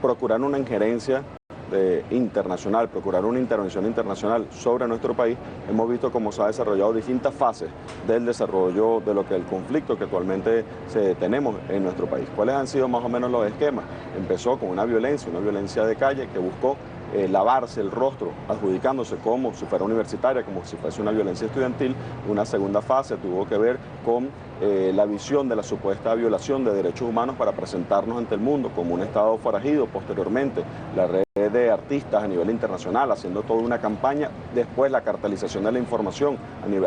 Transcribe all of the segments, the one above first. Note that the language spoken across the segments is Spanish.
procurar una injerencia internacional, procurar una intervención internacional sobre nuestro país, hemos visto cómo se ha desarrollado distintas fases del desarrollo de lo que el conflicto que actualmente tenemos en nuestro país. ¿Cuáles han sido más o menos los esquemas? Empezó con una violencia de calle que buscó lavarse el rostro, adjudicándose como si fuera universitaria, como si fuese una violencia estudiantil. Una segunda fase tuvo que ver con la visión de la supuesta violación de derechos humanos para presentarnos ante el mundo como un Estado forajido. Posteriormente, la red de artistas a nivel internacional haciendo toda una campaña, después la cartelización de la información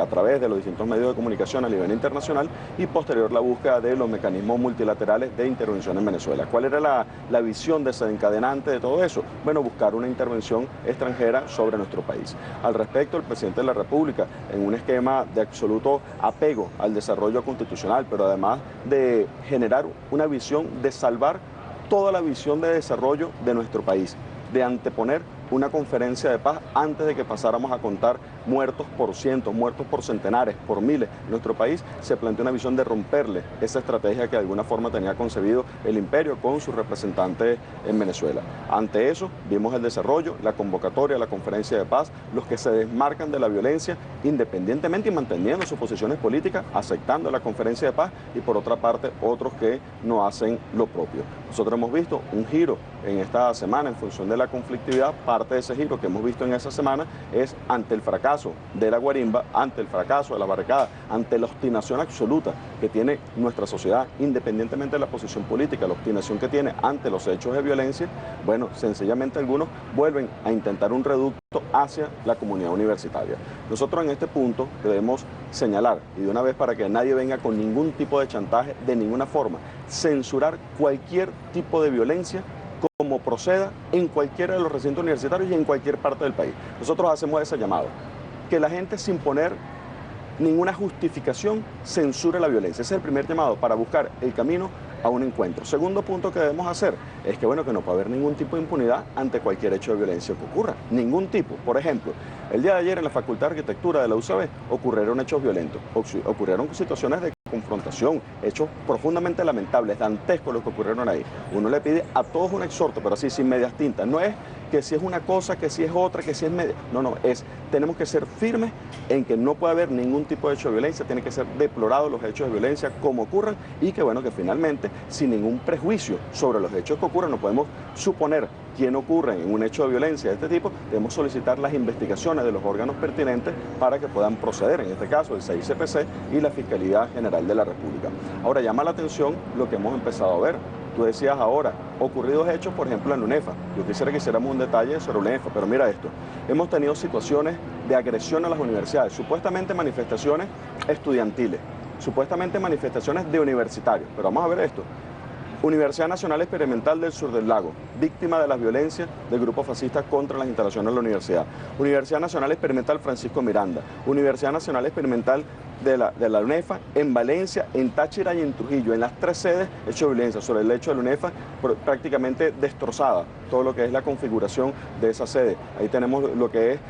a través de los distintos medios de comunicación a nivel internacional y posterior la búsqueda de los mecanismos multilaterales de intervención en Venezuela. ¿Cuál era la visión desencadenante de todo eso? Bueno, buscar una intervención extranjera sobre nuestro país. Al respecto, el presidente de la República, en un esquema de absoluto apego al desarrollo constitucional, pero además de generar una visión de salvar toda la visión de desarrollo de nuestro país, de anteponer una conferencia de paz antes de que pasáramos a contar muertos por cientos, muertos por centenares, por miles. En nuestro país se planteó una visión de romperle esa estrategia que de alguna forma tenía concebido el imperio con sus representantes en Venezuela. Ante eso vimos el desarrollo, la convocatoria, la conferencia de paz, los que se desmarcan de la violencia independientemente y manteniendo sus posiciones políticas, aceptando la conferencia de paz y por otra parte otros que no hacen lo propio. Nosotros hemos visto un giro en esta semana en función de la conflictividad. Parte de ese giro que hemos visto en esa semana es ante el fracaso de la guarimba, ante el fracaso de la barricada, ante la obstinación absoluta que tiene nuestra sociedad, independientemente de la posición política, la obstinación que tiene ante los hechos de violencia. Bueno, sencillamente algunos vuelven a intentar un reducto hacia la comunidad universitaria. Nosotros en este punto debemos señalar, y de una vez para que nadie venga con ningún tipo de chantaje, de ninguna forma, censurar cualquier tipo de violencia como proceda en cualquiera de los recintos universitarios y en cualquier parte del país. Nosotros hacemos ese llamado, que la gente sin poner ninguna justificación censure la violencia. Ese es el primer llamado para buscar el camino a un encuentro. Segundo punto que debemos hacer es que, bueno, que no puede haber ningún tipo de impunidad ante cualquier hecho de violencia que ocurra. Ningún tipo. Por ejemplo, el día de ayer en la Facultad de Arquitectura de la UCB ocurrieron hechos violentos, ocurrieron situaciones de confrontación, hechos profundamente lamentables, dantescos lo que ocurrieron ahí. Uno le pide a todos un exhorto, pero así sin medias tintas. No es que si es una cosa, que si es otra, que si es media. No, tenemos que ser firmes en que no puede haber ningún tipo de hecho de violencia, tienen que ser deplorados los hechos de violencia como ocurran y que, bueno, que finalmente, sin ningún prejuicio sobre los hechos que ocurran, no podemos suponer quién ocurre en un hecho de violencia de este tipo, debemos solicitar las investigaciones de los órganos pertinentes para que puedan proceder, en este caso el CICPC y la Fiscalía General de la República. Ahora, llama la atención lo que hemos empezado a ver. Tú decías ahora, ocurridos hechos, por ejemplo, en la UNEFA. Yo quisiera que hiciéramos un detalle sobre la UNEFA, pero mira esto. Hemos tenido situaciones de agresión a las universidades, supuestamente manifestaciones estudiantiles, supuestamente manifestaciones de universitarios. Pero vamos a ver esto. Universidad Nacional Experimental del Sur del Lago, víctima de las violencias del grupo fascista contra las instalaciones de la universidad. Universidad Nacional Experimental Francisco Miranda. Universidad Nacional Experimental de la UNEFA en Valencia, en Táchira y en Trujillo. En las tres sedes, hecho de violencia. Sobre el hecho de la UNEFA, prácticamente destrozada todo lo que es la configuración de esa sede. Ahí tenemos lo que es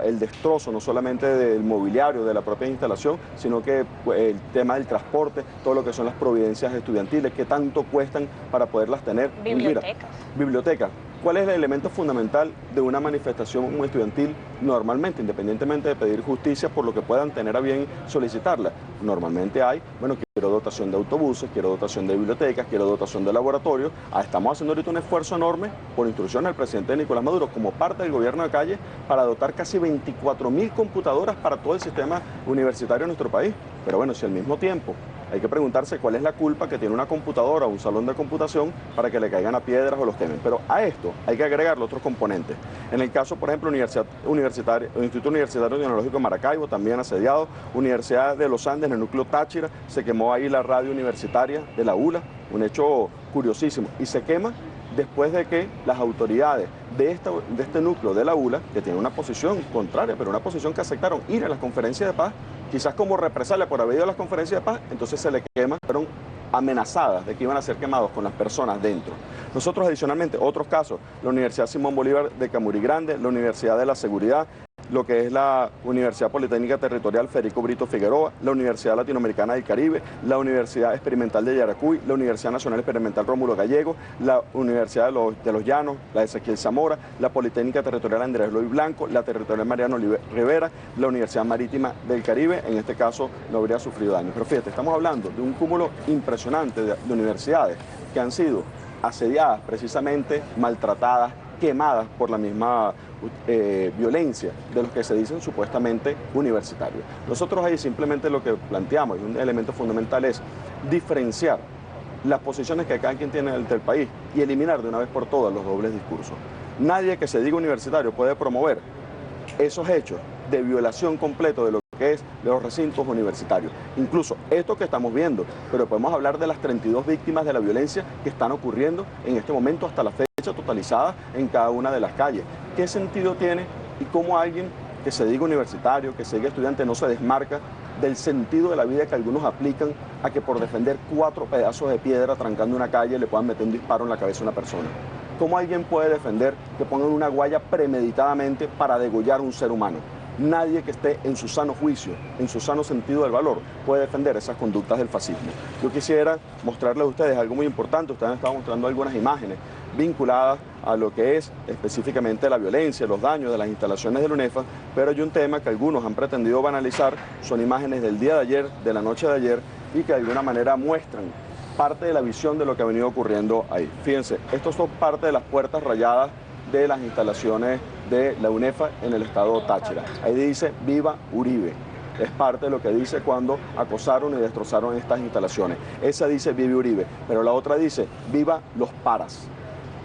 el destrozo, no solamente del mobiliario de la propia instalación, sino que el tema del transporte, todo lo que son las providencias estudiantiles, que tanto cuestan para poderlas tener. Bibliotecas. Bibliotecas. ¿Cuál es el elemento fundamental de una manifestación estudiantil normalmente, independientemente de pedir justicia por lo que puedan tener a bien solicitarla? Normalmente hay, bueno, quiero dotación de autobuses, quiero dotación de bibliotecas, quiero dotación de laboratorios. Estamos haciendo ahorita un esfuerzo enorme por instrucción del presidente Nicolás Maduro como parte del gobierno de calle para dotar casi 24.000 computadoras para todo el sistema universitario de nuestro país. Pero bueno, si al mismo tiempo hay que preguntarse cuál es la culpa que tiene una computadora o un salón de computación para que le caigan a piedras o los quemen. Pero a esto hay que agregarle otros componentes. En el caso, por ejemplo, Instituto Universitario Tecnológico de Maracaibo, también asediado. Universidad de los Andes, en el núcleo Táchira, se quemó ahí la radio universitaria de la ULA, un hecho curiosísimo. Y se quema después de que las autoridades de este núcleo de la ULA, que tiene una posición contraria, pero una posición que aceptaron ir a las conferencias de paz, quizás como represalia por haber ido a las conferencias de paz, entonces se le quema, fueron amenazadas de que iban a ser quemados con las personas dentro. Nosotros adicionalmente, otros casos, la Universidad Simón Bolívar de Camurí Grande, la Universidad de la Seguridad, lo que es la Universidad Politécnica Territorial Federico Brito Figueroa, la Universidad Latinoamericana del Caribe, la Universidad Experimental de Yaracuy, la Universidad Nacional Experimental Rómulo Gallego, la Universidad de los Llanos, la Ezequiel Zamora, la Politécnica Territorial Andrés Eloy Blanco, la Territorial Mariano Rivera, la Universidad Marítima del Caribe, en este caso no habría sufrido daño. Pero fíjate, estamos hablando de un cúmulo impresionante de universidades que han sido asediadas, precisamente maltratadas, quemadas por la misma violencia de los que se dicen supuestamente universitarios. Nosotros ahí simplemente lo que planteamos, y un elemento fundamental, es diferenciar las posiciones que cada quien tiene ante el país y eliminar de una vez por todas los dobles discursos. Nadie que se diga universitario puede promover esos hechos de violación completo de lo que es de los recintos universitarios. Incluso esto que estamos viendo, pero podemos hablar de las 32 víctimas de la violencia que están ocurriendo en este momento hasta la fecha totalizada en cada una de las calles. ¿Qué sentido tiene y cómo alguien que se diga universitario, que se diga estudiante, no se desmarca del sentido de la vida que algunos aplican a que por defender 4 pedazos de piedra trancando una calle le puedan meter un disparo en la cabeza a una persona? ¿Cómo alguien puede defender que pongan una guaya premeditadamente para degollar a un ser humano? Nadie que esté en su sano juicio, en su sano sentido del valor, puede defender esas conductas del fascismo. Yo quisiera mostrarles a ustedes algo muy importante. Ustedes han estado mostrando algunas imágenes vinculadas a lo que es específicamente la violencia, los daños de las instalaciones de la UNEFA, pero hay un tema que algunos han pretendido banalizar. Son imágenes del día de ayer, de la noche de ayer, y que de alguna manera muestran parte de la visión de lo que ha venido ocurriendo ahí. Fíjense, estos son parte de las puertas rayadas de las instalaciones de la UNEFA en el estado Táchira. Ahí dice "Viva Uribe". Es parte de lo que dice cuando acosaron y destrozaron estas instalaciones. Esa dice "Viva Uribe", pero la otra dice "Viva los paras".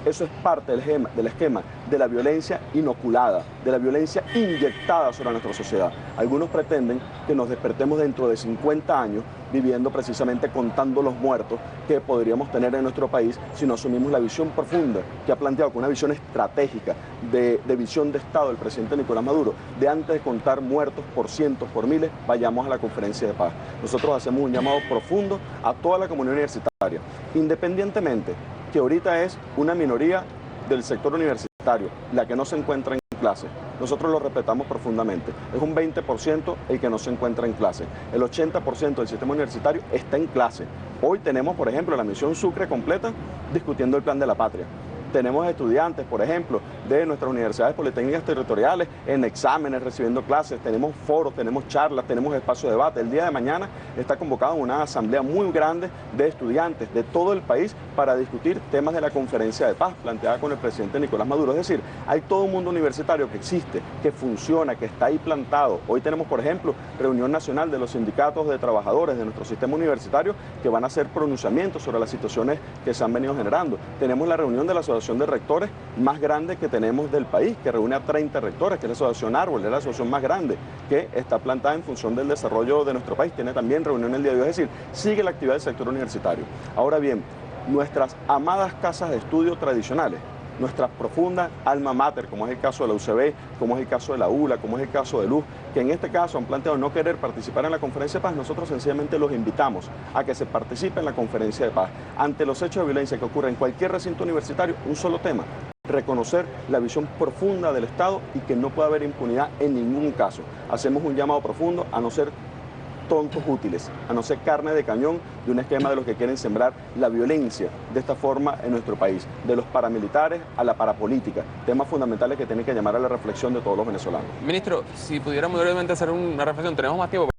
Eso es parte del esquema de la violencia inoculada, de la violencia inyectada sobre nuestra sociedad. Algunos pretenden que nos despertemos dentro de 50 años viviendo precisamente contando los muertos que podríamos tener en nuestro país si no asumimos la visión profunda que ha planteado con una visión estratégica de visión de Estado el presidente Nicolás Maduro, de antes de contar muertos por cientos, por miles, vayamos a la conferencia de paz. Nosotros hacemos un llamado profundo a toda la comunidad universitaria, independientemente que ahorita es una minoría del sector universitario la que no se encuentra en clase. Nosotros lo respetamos profundamente. Es un 20% el que no se encuentra en clase. El 80% del sistema universitario está en clase. Hoy tenemos, por ejemplo, la misión Sucre completa discutiendo el plan de la patria. Tenemos estudiantes, por ejemplo, de nuestras universidades politécnicas territoriales en exámenes, recibiendo clases, tenemos foros, tenemos charlas, tenemos espacio de debate. El día de mañana está convocada una asamblea muy grande de estudiantes de todo el país para discutir temas de la conferencia de paz planteada con el presidente Nicolás Maduro. Es decir, hay todo un mundo universitario que existe, que funciona, que está ahí plantado. Hoy tenemos, por ejemplo, reunión nacional de los sindicatos de trabajadores de nuestro sistema universitario que van a hacer pronunciamientos sobre las situaciones que se han venido generando. Tenemos la reunión de la Asociación de Rectores más grande que tenemos del país, que reúne a 30 rectores, que es la Asociación Árbol, es la asociación más grande, que está plantada en función del desarrollo de nuestro país. Tiene también reunión el día de hoy, es decir, sigue la actividad del sector universitario. Ahora bien, nuestras amadas casas de estudio tradicionales, nuestra profunda alma mater, como es el caso de la UCB, como es el caso de la ULA, como es el caso de Luz, que en este caso han planteado no querer participar en la conferencia de paz, nosotros sencillamente los invitamos a que se participe en la conferencia de paz. Ante los hechos de violencia que ocurren en cualquier recinto universitario, un solo tema: reconocer la visión profunda del Estado y que no puede haber impunidad en ningún caso. Hacemos un llamado profundo a no ser tontos útiles, a no ser carne de cañón de un esquema de los que quieren sembrar la violencia de esta forma en nuestro país, de los paramilitares a la parapolítica, temas fundamentales que tienen que llamar a la reflexión de todos los venezolanos. Ministro, si pudiéramos brevemente hacer una reflexión, tenemos más tiempo.